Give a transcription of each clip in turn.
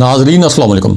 नाजरीन अस्सलाम वालेकुम।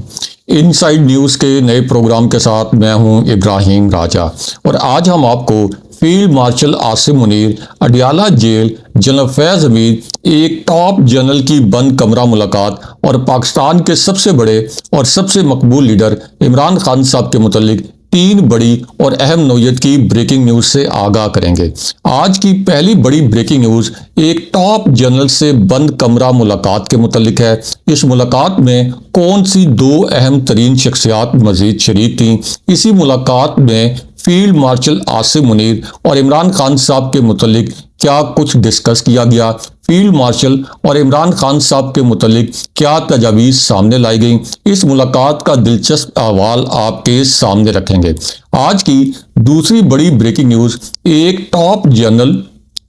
इनसाइड न्यूज़ के नए प्रोग्राम के साथ मैं हूं इब्राहिम राजा और आज हम आपको field marshal Asim Munir, Adiala jail, general Faiz Hameed, एक टॉप जनरल की बंद कमरा मुलाकात और पाकिस्तान के सबसे बड़े और सबसे मकबूल लीडर इमरान खान साहब के मुतल्लिक तीन बड़ी और अहम नौयत की ब्रेकिंग न्यूज़ से आगाह करेंगे। आज की पहली बड़ी ब्रेकिंग न्यूज़ एक टॉप जनरल से बंद कमरा मुलाकात के मुतल्लिक है। इस मुलाकात में कौन सी दो अहम तरीन शख्सियात मजीद शरीक थीं? इसी मुलाकात में फील्ड मार्शल आसिम मुनीर और इमरान खान साहब के मुतल्लिक क्या कुछ डिस्कस किया गया? फील्ड मार्शल और इमरान खान साहब के मुतल्लिक क्या तजावीज़ सामने लाई गई? इस मुलाकात का दिलचस्प अहवाल आपके सामने रखेंगे। आज की दूसरी बड़ी ब्रेकिंग न्यूज़ एक टॉप जनरल,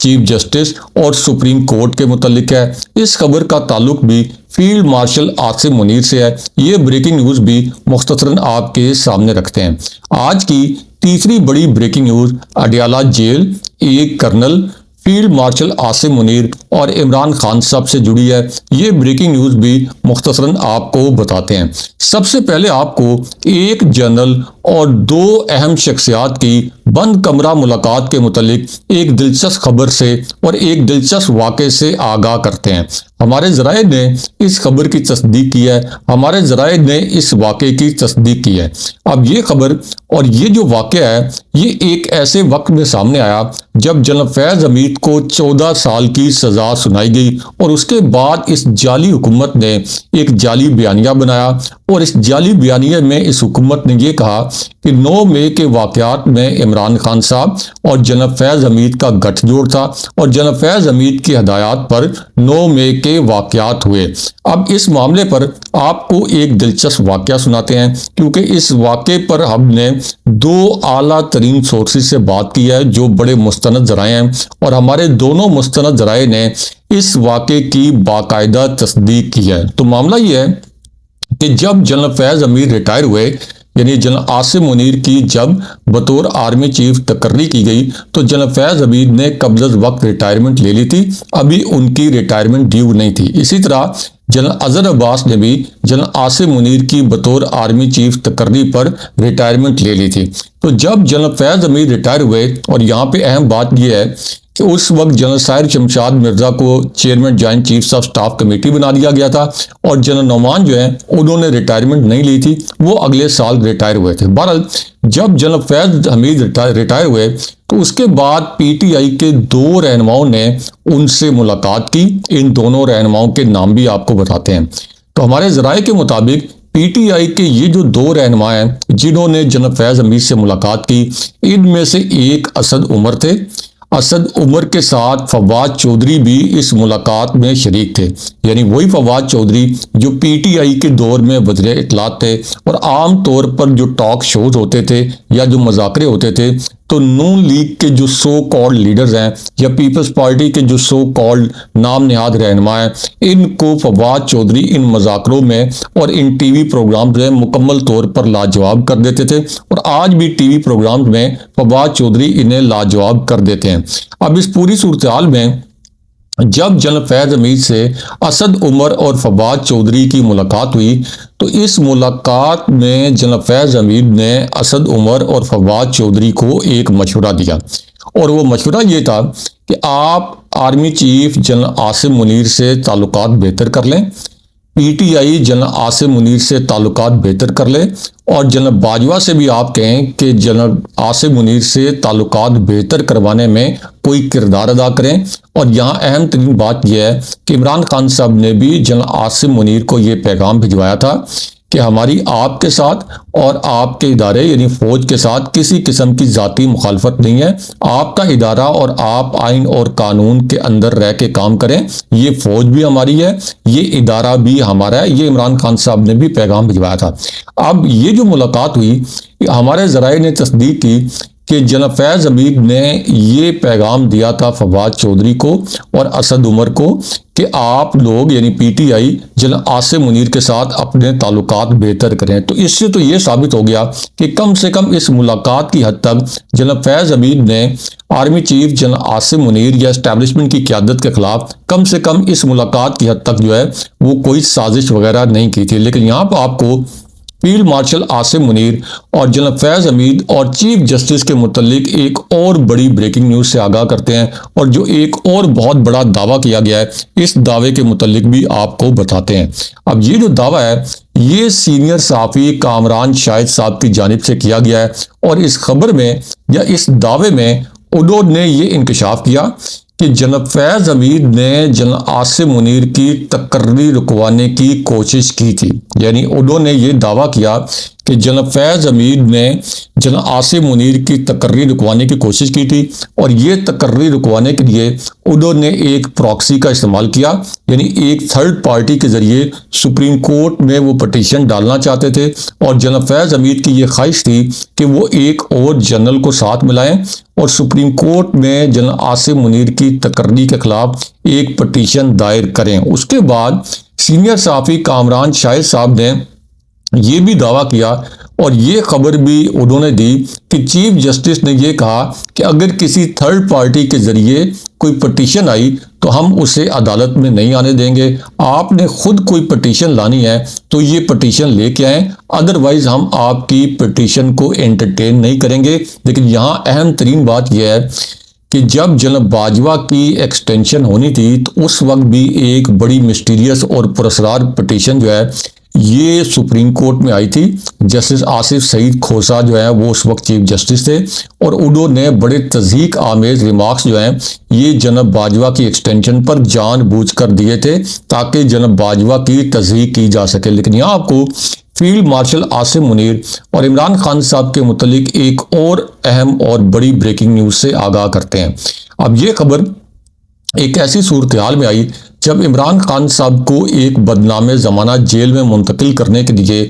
चीफ जस्टिस और सुप्रीम कोर्ट के मुतल्लिक है। इस खबर का ताल्लुक भी फील्ड मार्शल आसिम मुनीर से है। ये ब्रेकिंग न्यूज़ भी मुख्तसरन आपके सामने रखते हैं। आज की तीसरी बड़ी ब्रेकिंग न्यूज़ अडियाला जेल, एक colonel, field marshal Asim Munir और इमरान खान साहब से जुड़ी है। ये ब्रेकिंग न्यूज़ भी मुख्तसरन आपको बताते हैं। सबसे पहले आपको एक जनरल और दो अहम शख्सियात की बंद कमरा मुलाकात के मुतल्लिक एक दिलचस्प खबर से और एक दिलचस्प वाक़े से आगाह करते हैं। हमारे ज़राए ने इस खबर की तस्दीक की है, हमारे ज़राए ने इस वाक़े की तस्दीक की है। अब ये खबर और ये जो वाक़या है ये एक ऐसे वक्त में सामने आया जब जनरल फैज़ हमीद को 14 साल की सज़ा सुनाई गई और उसके बाद इस जाली हुकूमत ने एक जाली बयानिया बनाया और इस जाली बयानिया में इस हुकूमत ने यह कहा कि 9 मई के वाक़यात में इमरान खान साहब और जनरल फैज़ हमीद का गठजोड़ था और जनरल फैज़ हमीद की हदायत पर 9 मई के वाक़यात हुए। अब इस मामले पर आपको एक दिलचस्प वाक़या सुनाते हैं क्योंकि इस वाक़े पर हमने दो आला तरीन सोर्सेज से बात की है जो बड़े मुस्तनद ज़राए हैं और हमारे दोनों मुस्तनद ज़राए ने इस वाक़े की बाकायदा तस्दीक की है। तो मामला ये है कि जब जनरल फैज़ हमीद रिटायर हुए, यानी जनरल आसिम मुनीर की जब बतौर आर्मी चीफ तकर्री की गई तो जनरल फैज़ हमीद ने कब्ज़ वक्त रिटायरमेंट ले ली थी। अभी उनकी रिटायरमेंट ड्यू नहीं थी। इसी तरह जनरल अजहर अब्बास ने भी जनरल आसिम मुनीर की बतौर आर्मी चीफ तकर्री पर रिटायरमेंट ले ली थी। तो जब जनरल फैज़ हमीद रिटायर हुए, और यहाँ पे अहम बात यह है कि उस वक्त जनरल साहिर शमशाद मिर्ज़ा को chairman joint chiefs of staff committee बना दिया गया था और जनरल नौमान जो है उन्होंने रिटायरमेंट नहीं ली थी, वो अगले साल रिटायर हुए थे। बहरहाल जब जनरल फैज़ हमीद रिटायर हुए तो उसके बाद पीटीआई के दो रहनुमाओं ने उनसे मुलाकात की। इन दोनों रहनुमाओं के नाम भी आपको बताते हैं। तो हमारे ज़राए के मुताबिक पीटीआई के ये जो दो रहनुमा हैं जिन्होंने जनरल फैज़ हमीद से मुलाकात की, इनमें से एक असद उमर थे। असद उमर के साथ फवाद चौधरी भी इस मुलाकात में शरीक थे, यानी वही फवाद चौधरी जो पीटीआई के दौर में वज़ीर इत्तलात थे और आम तौर पर जो टॉक शोज होते थे या जो मज़ाकरे होते थे तो नून लीग के जो सो कॉल्ड लीडर्स हैं या पीपल्स पार्टी के जो सो कॉल्ड नाम निहाद रहनुमा हैं, इनको फवाद चौधरी इन मज़ाकरों में और इन टीवी प्रोग्राम्स में मुकम्मल तौर पर लाजवाब कर देते थे और आज भी टीवी प्रोग्राम्स में फवाद चौधरी इन्हें लाजवाब कर देते हैं। अब इस पूरी सूरत हाल में जब जनरल फैज़ हमीद से असद उमर और फवाद चौधरी की मुलाकात हुई तो इस मुलाकात में जनरल फैज़ हमीद ने असद उमर और फवाद चौधरी को एक मशवरा दिया और वो मशवरा ये था कि आप army chief general Asim Munir से ताल्लुकात बेहतर कर लें, पीटीआई जनरल आसिम मुनीर से ताल्लुकात बेहतर कर ले और जनरल बाजवा से भी आप कहें कि जनरल आसिम मुनीर से ताल्लुकात बेहतर करवाने में कोई किरदार अदा करें। और यहाँ अहम तरीन बात यह है कि इमरान खान साहब ने भी जनरल आसिम मुनीर को ये पैगाम भिजवाया था कि हमारी आपके साथ और आपके इदारे यानी फ़ौज के साथ किसी किस्म की ज़ाती मुखालफत नहीं है। आपका इदारा और आप आइन और कानून के अंदर रह के काम करें। ये फ़ौज भी हमारी है, ये इदारा भी हमारा है। ये इमरान खान साहब ने भी पैगाम भिजवाया था। अब ये जो मुलाकात हुई, हमारे ज़राए ने तस्दीक की कि जनरल फैज़ हमीद ने ये पैगाम दिया था फवाद चौधरी को और असद उमर को कि आप लोग यानी पीटीआई जनरल आसिम मुनीर के साथ अपने ताल्लुकात बेहतर करें। तो इससे तो ये साबित हो गया कि कम से कम इस मुलाकात की हद तक जनरल फैज़ हमीद ने army chief general Asim Munir या एस्टैब्लिशमेंट की क़यादत के खिलाफ कम से कम इस मुलाकात की हद तक जो है वो कोई साजिश वगैरह नहीं की थी। लेकिन यहाँ पर आपको फील्ड मार्शल आसिम मुनीर और जनरल फैज़ हमीद और चीफ जस्टिस के मुतल्लिक एक और बड़ी ब्रेकिंग न्यूज़ से आगाह करते हैं और जो एक और बहुत बड़ा दावा किया गया है, इस दावे के मुतल्लिक भी आपको बताते हैं। अब ये जो दावा है ये सीनियर सहाफ़ी कामरान शाहिद साहब की जानिब से किया गया है और इस खबर में या इस दावे में उन्होंने ये इंकशाफ किया कि जनरल फैज़ हमीद ने जनरल आसिम मुनीर की तकर्री रुकवाने की कोशिश की थी। यानी उन्होंने ये दावा किया कि जनरल फैज़ हमीद ने जनरल आसिम मुनीर की तकर्री रुकवाने की कोशिश की थी और ये तकर्री रुकवाने के लिए उन्होंने एक प्रॉक्सी का इस्तेमाल किया, यानी एक थर्ड पार्टी के ज़रिए सुप्रीम कोर्ट में वो पटिशन डालना चाहते थे और जनरल फैज़ हमीद की ये ख्वाहिश थी कि वो एक और जनरल को साथ मिलाएं और सुप्रीम कोर्ट में जनरल आसिम मुनीर की तकर्री के खिलाफ एक पटिशन दायर करें। उसके बाद सीनियर सहाफ़ी कामरान शाहिद साहब ने ये भी दावा किया और ये खबर भी उन्होंने दी कि चीफ जस्टिस ने ये कहा कि अगर किसी थर्ड पार्टी के ज़रिए कोई पटिशन आई तो हम उसे अदालत में नहीं आने देंगे। आपने खुद कोई पटिशन लानी है तो ये पटिशन लेके आएँ, अदरवाइज हम आपकी पटिशन को एंटरटेन नहीं करेंगे। लेकिन यहाँ अहम तरीन बात यह है कि जब जनरल बाजवा की एक्सटेंशन होनी थी तो उस वक्त भी एक बड़ी मिस्टीरियस और पुरस्कार पटिशन जो है ये सुप्रीम कोर्ट में आई थी। जस्टिस आसिफ सईद खोसा जो है वो उस वक्त चीफ जस्टिस थे और उन्होंने बड़े तज़हीक आमेज रिमार्क्स जो हैं ये जनरल बाजवा की एक्सटेंशन पर जानबूझकर दिए थे ताकि जनरल बाजवा की तज़हीक की जा सके। लेकिन यहाँ आपको फील्ड मार्शल आसिम मुनीर और इमरान खान साहब के मुतलिक एक और अहम और बड़ी ब्रेकिंग न्यूज़ से आगाह करते हैं। अब ये खबर एक ऐसी सूरत हाल में आई जब इमरान खान साहब को एक बदनामे ज़माना जेल में मुंतकिल करने के लिए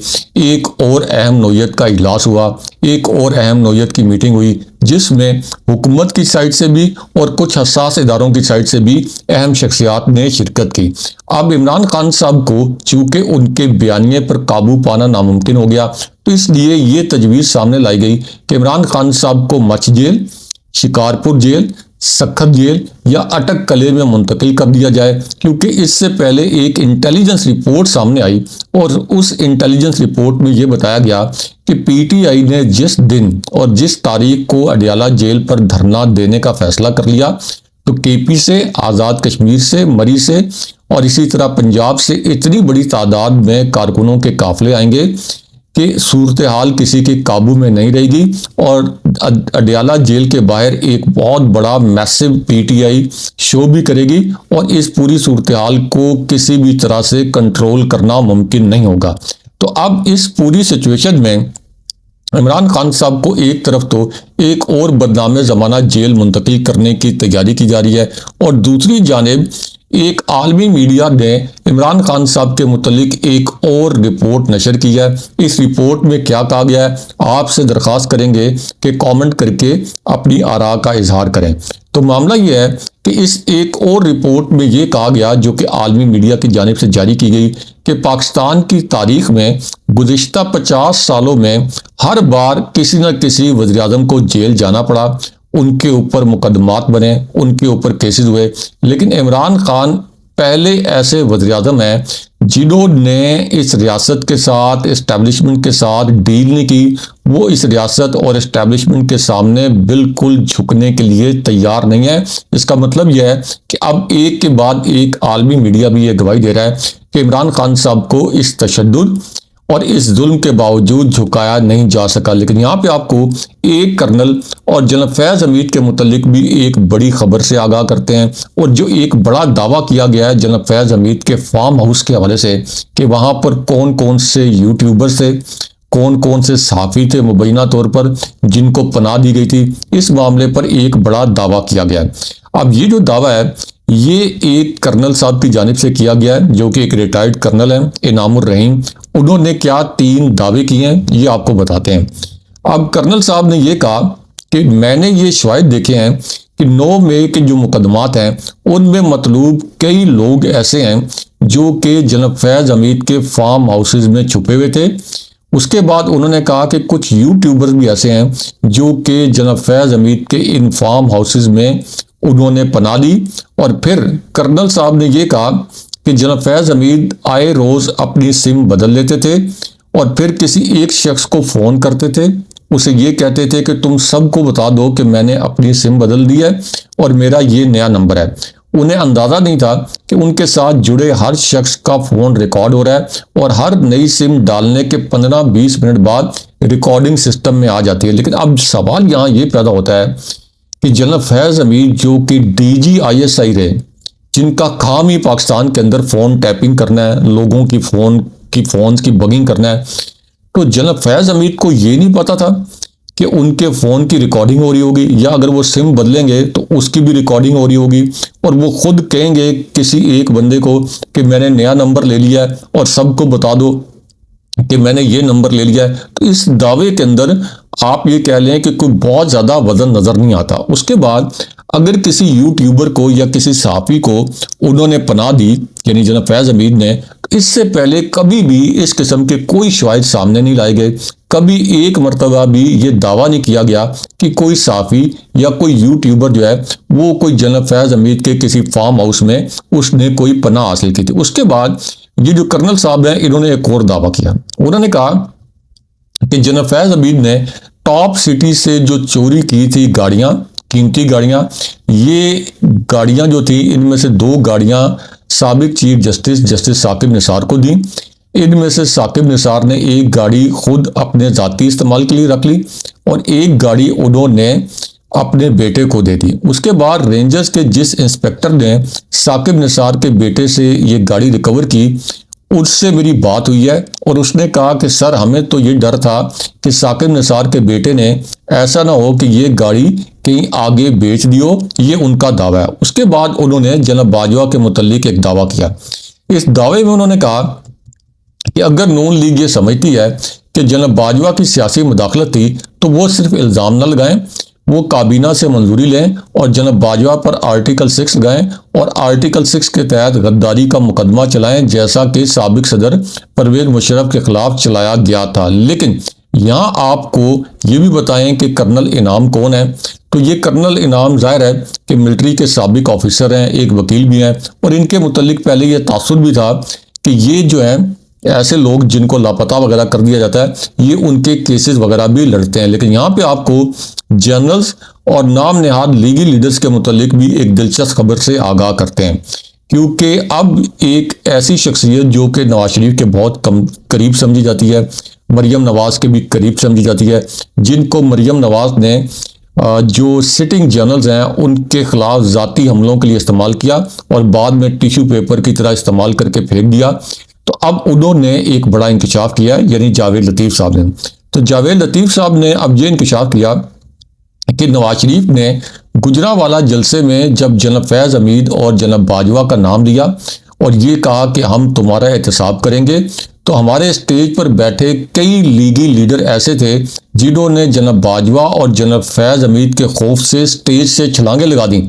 एक और अहम नौयत का इजलास हुआ, एक और अहम नौयत की मीटिंग हुई जिसमें हुकूमत की साइड से भी और कुछ हसास इदारों की साइड से भी अहम शख्सियात ने शिरकत की। अब इमरान खान साहब को चूँकि उनके बयानिए पर काबू पाना नामुमकिन हो गया तो इसलिए ये तजवीज़ सामने लाई गई कि इमरान खान साहब को मच जेल, शिकारपुर जेल, सखत जेल या अटक कले में मुंतकिल कर दिया जाए, क्योंकि इससे पहले एक इंटेलिजेंस रिपोर्ट सामने आई और उस इंटेलिजेंस रिपोर्ट में ये बताया गया कि पीटीआई ने जिस दिन और जिस तारीख को अडियाला जेल पर धरना देने का फैसला कर लिया तो केपी से, आज़ाद कश्मीर से, मरी से और इसी तरह पंजाब से इतनी बड़ी तादाद में कारकुनों के काफिले आएंगे कि सूरत हाल किसी के काबू में नहीं रहेगी और अडियाला जेल के बाहर एक बहुत बड़ा मैसिव पीटीआई शो भी करेगी और इस पूरी सूरत हाल को किसी भी तरह से कंट्रोल करना मुमकिन नहीं होगा। तो अब इस पूरी सिचुएशन में इमरान खान साहब को एक तरफ तो एक और बदनामे ज़माना जेल मुंतकिल करने की तैयारी की जा रही है और दूसरी जानिब एक आलमी मीडिया ने इमरान खान साहब के मुतलिक एक और रिपोर्ट नशर की है। इस रिपोर्ट में क्या कहा गया है आपसे दरख्वास्त करेंगे कि कमेंट करके अपनी आरा का इजहार करें। तो मामला ये है कि इस एक और रिपोर्ट में ये कहा गया जो कि आलमी मीडिया की जानिब से जारी की गई कि पाकिस्तान की तारीख में गुज़िश्ता 50 सालों में हर बार किसी न किसी वज़ीर आज़म को जेल जाना पड़ा, उनके ऊपर मुकदमात बने, उनके ऊपर केसेस हुए। लेकिन इमरान खान पहले ऐसे वज़ीर आज़म हैं जिन्होंने इस रियासत के साथ, इस्टेब्लिशमेंट के साथ डील नहीं की। वो इस रियासत और इस्टेब्लिशमेंट के सामने बिल्कुल झुकने के लिए तैयार नहीं है। इसका मतलब यह है कि अब एक के बाद एक आलमी मीडिया भी ये गवाही दे रहा है कि इमरान खान साहब को इस तशद्दुद और इस जुल्म के बावजूद झुकाया नहीं जा सका। लेकिन यहाँ पे आपको एक कर्नल और जनरल फैज़ हमीद के मुतल्लिक भी एक बड़ी खबर से आगाह करते हैं और जो एक बड़ा दावा किया गया है जनरल फैज़ हमीद के फार्म हाउस के हवाले से कि वहाँ पर कौन कौन से यूट्यूबर्स थे, कौन कौन से सहाफ़ी थे मुबैना तौर पर जिनको पनाह दी गई थी, इस मामले पर एक बड़ा दावा किया गया है। अब ये जो दावा है ये एक कर्नल साहब की जानिब से किया गया है जो कि एक रिटायर्ड कर्नल है, इनामुर रहीम। उन्होंने क्या 3 दावे किए हैं ये आपको बताते हैं। अब कर्नल साहब ने ये कहा कि मैंने ये शवाहिद देखे हैं कि 9 मई के जो मुकदमात हैं उनमें मतलूब कई लोग ऐसे हैं जो कि जनाब फैज़ हमीद के फार्म हाउसेज में छुपे हुए थे। उसके बाद उन्होंने कहा कि कुछ यूट्यूबर्स भी ऐसे हैं जो कि जनाब फैज़ हमीद के इन फार्म हाउसेज में उन्होंने पनाह ली। और फिर कर्नल साहब ने ये कहा कि जनाब फैज़ हमीद आए रोज़ अपनी सिम बदल लेते थे और फिर किसी एक शख्स को फ़ोन करते थे, उसे ये कहते थे कि तुम सबको बता दो कि मैंने अपनी सिम बदल दी है और मेरा ये नया नंबर है। उन्हें अंदाज़ा नहीं था कि उनके साथ जुड़े हर शख्स का फ़ोन रिकॉर्ड हो रहा है और हर नई सिम डालने के 15-20 मिनट बाद रिकॉर्डिंग सिस्टम में आ जाती है। लेकिन अब सवाल यहाँ ये पैदा होता है कि जनाब फैज़ हमीद जो कि DGISI रहे, जिनका काम ही पाकिस्तान के अंदर फ़ोन टैपिंग करना है, लोगों की फ़ोन्स की बगिंग करना है, तो जनाब फैज़ हमीद को ये नहीं पता था कि उनके फ़ोन की रिकॉर्डिंग हो रही होगी, या अगर वो सिम बदलेंगे तो उसकी भी रिकॉर्डिंग हो रही होगी और वो खुद कहेंगे किसी एक बंदे को कि मैंने नया नंबर ले लिया है और सबको बता दो कि मैंने ये नंबर ले लिया है। तो इस दावे के अंदर आप ये कह लें कि कोई बहुत ज़्यादा वजन नज़र नहीं आता। उसके बाद अगर किसी यूट्यूबर को या किसी सहाफ़ी को उन्होंने पनाह दी, यानी जनाब फैज़ हमीद ने, इससे पहले कभी भी इस किस्म के कोई शवाहिद सामने नहीं लाए गए। कभी एक मरतबा भी ये दावा नहीं किया गया कि कोई सहाफ़ी या कोई यूट्यूबर जो है वो कोई जनाब फैज़ हमीद के किसी फार्म हाउस में उसने कोई पनाह हासिल की थी। उसके बाद ये जो कर्नल साहब हैं, इन्होंने एक और दावा किया। उन्होंने कहा कि जनाब फैज़ हमीद ने टॉप सिटी से जो चोरी की थी गाड़ियां, कीमती गाड़ियां, ये गाड़ियां जो थी इनमें से 2 गाड़ियां साबिक चीफ जस्टिस साकिब निसार को दी। इनमें से साकिब निसार ने एक गाड़ी खुद अपने ज़ाती इस्तेमाल के लिए रख ली और एक गाड़ी उन्होंने अपने बेटे को दे दी। उसके बाद रेंजर्स के जिस इंस्पेक्टर ने साकिब निसार के बेटे से ये गाड़ी रिकवर की, उससे मेरी बात हुई है और उसने कहा कि सर हमें तो ये डर था कि साकिब निसार के बेटे ने ऐसा ना हो कि ये गाड़ी कहीं आगे बेच दियो, ये उनका दावा है। उसके बाद उन्होंने जनाब बाजवा के मुतल्लिक एक दावा किया। इस दावे में उन्होंने कहा कि अगर नून लीग ये समझती है कि जनाब बाजवा की सियासी मुदाखलत थी तो वो सिर्फ इल्ज़ाम न लगाएं, वो काबीना से मंजूरी लें और जनाब बाजवा पर आर्टिकल 6 लगाएं और आर्टिकल 6 के तहत गद्दारी का मुकदमा चलाएं, जैसा कि साबिक सदर परवेज मुशर्रफ के खिलाफ चलाया गया था। लेकिन यहाँ आपको ये भी बताएं कि कर्नल इनाम कौन है। तो ये कर्नल इनाम ज़ाहिर है कि मिलिट्री के साबिक ऑफिसर हैं, एक वकील भी हैं और इनके मुतल्लिक पहले ये तासुर भी था कि ये जो है ऐसे लोग जिनको लापता वगैरह कर दिया जाता है, ये उनके केसेस वगैरह भी लड़ते हैं। लेकिन यहाँ पे आपको जनरल्स और नाम नहाद लीगी लीडर्स के मुतल्लिक भी एक दिलचस्प खबर से आगाह करते हैं, क्योंकि अब एक ऐसी शख्सियत जो कि नवाज शरीफ के बहुत करीब समझी जाती है, मरियम नवाज के भी करीब समझी जाती है, जिनको मरियम नवाज ने जो सिटिंग जनरल्स हैं उनके खिलाफ ज़ाती हमलों के लिए इस्तेमाल किया और बाद में टिश्यू पेपर की तरह इस्तेमाल करके फेंक दिया। तो अब उन्होंने एक बड़ा इंकशाफ किया, यानी जावेद लतीफ़ साहब ने। तो जावेद लतीफ़ साहब ने अब ये इंकशाफ किया कि नवाज शरीफ ने गुजरावाला जलसे में जब जनाब फैज़ हमीद और जनाब बाजवा का नाम लिया और ये कहा कि हम तुम्हारा एहतसाब करेंगे, तो हमारे स्टेज पर बैठे कई लीगी लीडर ऐसे थे जिन्होंने जनाब बाजवा और जनाब फैज़ हमीद के खौफ से स्टेज से छलांगे लगा दी।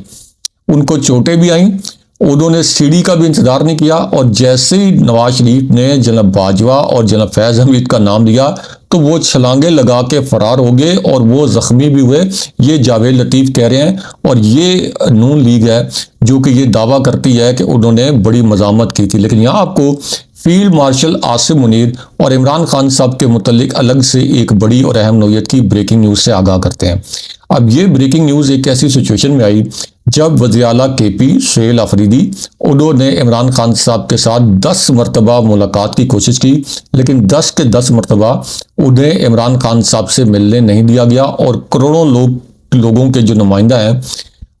उनको चोटें भी आईं, उन्होंने सीढ़ी का भी इंतजार नहीं किया और जैसे ही नवाज शरीफ ने जनाब बाजवा और जनाब फैज़ हमीद का नाम लिया तो वो छलांगे लगा के फरार हो गए और वो जख्मी भी हुए। ये जावेद लतीफ़ कह रहे हैं और ये नून लीग है जो कि ये दावा करती है कि उन्होंने बड़ी मज़ामत की थी। लेकिन यहाँ आपको फील्ड मार्शल आसिम मुनीर और इमरान खान साहब के मुतल्लिक अलग से एक बड़ी और अहम नौयत की ब्रेकिंग न्यूज़ से आगाह करते हैं। अब ये ब्रेकिंग न्यूज़ एक ऐसी सिचुएशन में आई जब वज़ीर आला KP सुहेल आफरीदी उन्होंने इमरान खान साहब के साथ 10 मरतबा मुलाकात की कोशिश की, लेकिन 10 के 10 मरतबा उन्हें इमरान खान साहब से मिलने नहीं दिया गया और करोड़ों लोगों के जो नुमाइंदा हैं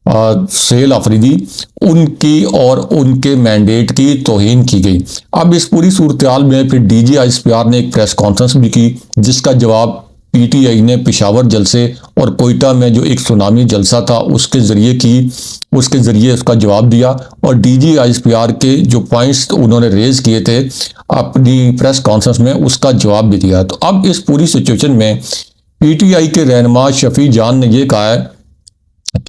सुहेल आफरीदी, उनकी और उनके मैंडेट की तौहीन की गई। अब इस पूरी सूरत में फिर DGISPR ने एक प्रेस कॉन्फ्रेंस भी की, जिसका जवाब PTI ने पेशावर जलसे और कोयटा में जो एक सुनामी जलसा था उसके ज़रिए उसका जवाब दिया और DGISPR के जो पॉइंट्स उन्होंने रेज किए थे अपनी प्रेस कॉन्फ्रेंस में उसका जवाब भी दिया। तो अब इस पूरी सिचुएशन में पीटीआई के रहनुमा शफी जान ने यह कहा है,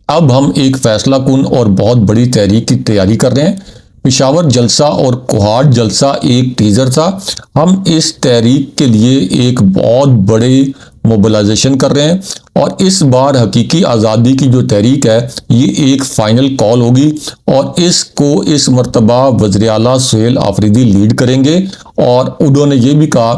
अब हम एक फैसला कुन और बहुत बड़ी तहरीक की तैयारी कर रहे हैं। पिशावर जलसा और कोहाट जलसा एक टीजर था। हम इस तहरीक के लिए एक बहुत बड़े मोबिलाइजेशन कर रहे हैं और इस बार हकीकी आज़ादी की जो तहरीक है ये एक फाइनल कॉल होगी और इसको इस मर्तबा वज़ीर आला सुहेल आफरीदी लीड करेंगे। और उन्होंने ये भी कहा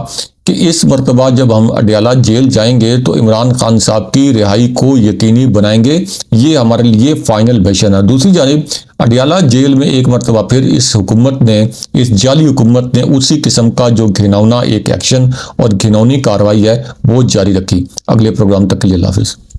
कि इस मर्तबा जब हम अडयाला जेल जाएंगे तो इमरान खान साहब की रिहाई को यकीनी बनाएंगे। ये हमारे लिए फाइनल मिशन है। दूसरी जानिब अडयाला जेल में एक मर्तबा फिर इस हुकूमत ने, इस जाली हुकूमत ने उसी किस्म का जो घिनौना एक एक्शन और घिनौनी कार्रवाई है वो जारी रखी। अगले प्रोग्राम तक के लिए अल्लाह हाफिज़।